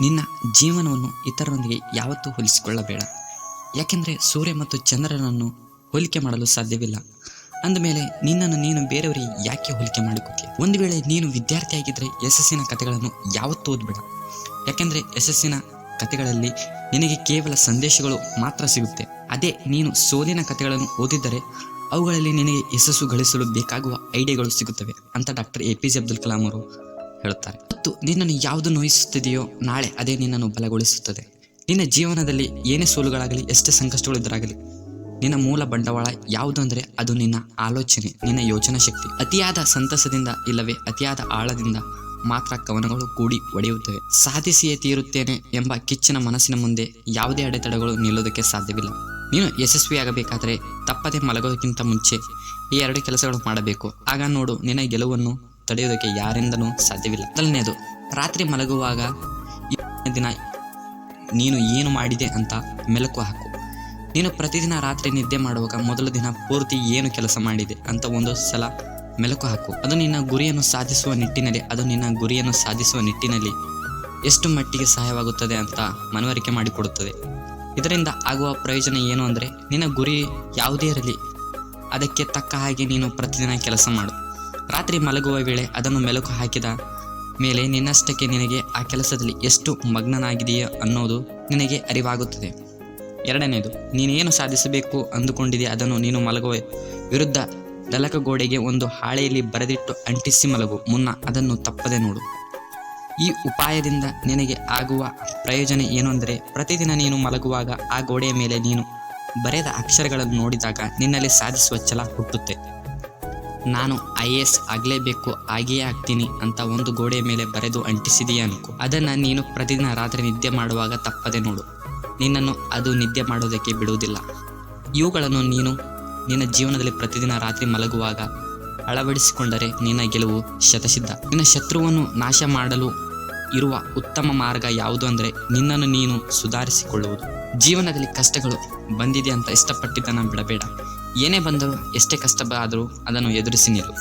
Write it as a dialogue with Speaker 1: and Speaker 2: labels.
Speaker 1: ನಿನ್ನ ಜೀವನವನ್ನು ಇತರರೊಂದಿಗೆ ಯಾವತ್ತೂ ಹೋಲಿಸಿಕೊಳ್ಳಬೇಡ. ಯಾಕೆಂದರೆ ಸೂರ್ಯ ಮತ್ತು ಚಂದ್ರನನ್ನು ಹೋಲಿಕೆ ಮಾಡಲು ಸಾಧ್ಯವಿಲ್ಲ. ಅಂದಮೇಲೆ ನಿನ್ನನ್ನು ನೀನು ಬೇರೆಯವರಿಗೆ ಯಾಕೆ ಹೋಲಿಕೆ ಮಾಡಿಕೊತೀಯ? ಒಂದು ವೇಳೆ ನೀನು ವಿದ್ಯಾರ್ಥಿಯಾಗಿದ್ದರೆ ಯಶಸ್ಸಿನ ಕಥೆಗಳನ್ನು ಯಾವತ್ತೂ ಓದಬೇಡ. ಯಾಕೆಂದರೆ ಯಶಸ್ಸಿನ ಕಥೆಗಳಲ್ಲಿ ನಿನಗೆ ಕೇವಲ ಸಂದೇಶಗಳು ಮಾತ್ರ ಸಿಗುತ್ತೆ. ಅದೇ ನೀನು ಸೋಲಿನ ಕಥೆಗಳನ್ನು ಓದಿದ್ದರೆ ಅವುಗಳಲ್ಲಿ ನಿನಗೆ ಯಶಸ್ಸು ಗಳಿಸಲು ಬೇಕಾಗುವ ಐಡಿಯಾಗಳು ಸಿಗುತ್ತವೆ ಅಂತ ಡಾಕ್ಟರ್ APJ ಅಬ್ದುಲ್ ಕಲಾಂ ಅವರು ಹೇಳುತ್ತಾರೆ. ಮತ್ತು ನಿನ್ನನ್ನು ಯಾವುದು ನೋಯಿಸುತ್ತಿದೆಯೋ ನಾಳೆ ಅದೇ ನಿನ್ನನ್ನು ಬಲಗೊಳಿಸುತ್ತದೆ. ನಿನ್ನ ಜೀವನದಲ್ಲಿ ಏನೇ ಸೋಲುಗಳಾಗಲಿ, ಎಷ್ಟೇ ಸಂಕಷ್ಟಗಳಿದ್ದರಾಗಲಿ, ನಿನ್ನ ಮೂಲ ಬಂಡವಾಳ ಯಾವುದು ಅಂದರೆ ಅದು ನಿನ್ನ ಆಲೋಚನೆ, ನಿನ್ನ ಯೋಚನಾ ಶಕ್ತಿ. ಅತಿಯಾದ ಸಂತಸದಿಂದ ಇಲ್ಲವೇ ಅತಿಯಾದ ಆಳದಿಂದ ಮಾತ್ರ ಕವನಗಳು ಕೂಡಿ ಒಡೆಯುತ್ತವೆ. ಸಾಧಿಸಿಯೇ ತೀರುತ್ತೇನೆ ಎಂಬ ಕಿಚ್ಚಿನ ಮನಸ್ಸಿನ ಮುಂದೆ ಯಾವುದೇ ಅಡೆತಡೆಗಳು ನಿಲ್ಲೋದಕ್ಕೆ ಸಾಧ್ಯವಿಲ್ಲ. ನೀನು ಯಶಸ್ವಿಯಾಗಬೇಕಾದರೆ ತಪ್ಪದೆ ಮಲಗೋದಕ್ಕಿಂತ ಮುಂಚೆ ಈ 2 ಕೆಲಸಗಳು ಮಾಡಬೇಕು. ಆಗ ನೋಡು, ನಿನ್ನ ಗೆಲುವನ್ನು ತಡೆಯೋದಕ್ಕೆ ಯಾರಿಂದನೂ ಸಾಧ್ಯವಿಲ್ಲ. ಮೊದಲನೇದು, ರಾತ್ರಿ ಮಲಗುವಾಗ ಈ ದಿನ ನೀನು ಏನು ಮಾಡಿದೆ ಅಂತ ಮೆಲುಕು ಹಾಕು. ನೀನು ಪ್ರತಿದಿನ ರಾತ್ರಿ ನಿದ್ದೆ ಮಾಡುವಾಗ ಮೊದಲ ದಿನ ಪೂರ್ತಿ ಏನು ಕೆಲಸ ಮಾಡಿದೆ ಅಂತ ಒಂದು ಸಲ ಮೆಲುಕು ಹಾಕು. ಅದು ನಿನ್ನ ಗುರಿಯನ್ನು ಸಾಧಿಸುವ ನಿಟ್ಟಿನಲ್ಲಿ ಎಷ್ಟು ಮಟ್ಟಿಗೆ ಸಹಾಯವಾಗುತ್ತದೆ ಅಂತ ಮನವರಿಕೆ ಮಾಡಿಕೊಡುತ್ತದೆ. ಇದರಿಂದ ಆಗುವ ಪ್ರಯೋಜನ ಏನು ಅಂದರೆ, ನಿನ್ನ ಗುರಿ ಯಾವುದೇ ಇರಲಿ ಅದಕ್ಕೆ ತಕ್ಕ ಹಾಗೆ ನೀನು ಪ್ರತಿದಿನ ಕೆಲಸ ಮಾಡು. ರಾತ್ರಿ ಮಲಗುವ ವೇಳೆ ಅದನ್ನು ಮೆಲುಕು ಹಾಕಿದ ಮೇಲೆ ನಿನ್ನಷ್ಟಕ್ಕೆ ನಿನಗೆ ಆ ಕೆಲಸದಲ್ಲಿ ಎಷ್ಟು ಮಗ್ನನಾಗಿದೆಯೋ ಅನ್ನೋದು ನಿನಗೆ ಅರಿವಾಗುತ್ತದೆ. ಎರಡನೇದು, ನೀನೇನು ಸಾಧಿಸಬೇಕು ಅಂದುಕೊಂಡಿದೆಯಾ ಅದನ್ನು ನೀನು ಮಲಗುವ ವಿರುದ್ಧ ಗೋಡೆಗೆ ಒಂದು ಹಾಳೆಯಲ್ಲಿ ಬರೆದಿಟ್ಟು ಅಂಟಿಸಿ ಮಲಗು. ಮುನ್ನ ಅದನ್ನು ತಪ್ಪದೆ ನೋಡು. ಈ ಉಪಾಯದಿಂದ ನಿನಗೆ ಆಗುವ ಪ್ರಯೋಜನ ಏನು ಅಂದರೆ, ಪ್ರತಿದಿನ ನೀನು ಮಲಗುವಾಗ ಆ ಗೋಡೆಯ ಮೇಲೆ ನೀನು ಬರೆದ ಅಕ್ಷರಗಳನ್ನು ನೋಡಿದಾಗ ನಿನ್ನಲ್ಲಿ ಸಾಧಿಸುವ ಛಲ ಹುಟ್ಟುತ್ತೆ. ನಾನು IAS ಆಗಲೇಬೇಕು, ಆಗಿಯೇ ಆಗ್ತೀನಿ ಅಂತ ಒಂದು ಗೋಡೆಯ ಮೇಲೆ ಬರೆದು ಅಂಟಿಸಿದೆಯಾ ಅನ್ಕೋ. ಅದನ್ನು ನೀನು ಪ್ರತಿದಿನ ರಾತ್ರಿ ನಿದ್ದೆ ಮಾಡುವಾಗ ತಪ್ಪದೆ ನೋಡು. ನಿನ್ನನ್ನು ಅದು ನಿದ್ದೆ ಮಾಡೋದಕ್ಕೆ ಬಿಡುವುದಿಲ್ಲ. ಇವುಗಳನ್ನು ನೀನು ನಿನ್ನ ಜೀವನದಲ್ಲಿ ಪ್ರತಿದಿನ ರಾತ್ರಿ ಮಲಗುವಾಗ ಅಳವಡಿಸಿಕೊಂಡರೆ ನಿನ್ನ ಗೆಲುವು ಶತಸಿದ್ಧ. ನಿನ್ನ ಶತ್ರುವನ್ನು ನಾಶ ಮಾಡಲು ಇರುವ ಉತ್ತಮ ಮಾರ್ಗ ಯಾವುದು ಅಂದರೆ ನಿನ್ನನ್ನು ನೀನು ಸುಧಾರಿಸಿಕೊಳ್ಳುವುದು. ಜೀವನದಲ್ಲಿ ಕಷ್ಟಗಳು ಬಂದಿದೆ ಅಂತ ಇಷ್ಟಪಟ್ಟಿದ್ದನ್ನು ಬಿಡಬೇಡ. ಏನೇ ಬಂದರೂ, ಎಷ್ಟೇ ಕಷ್ಟ ಆದರೂ ಅದನ್ನು ಎದುರಿಸಿ ನಿಲ್ಲು.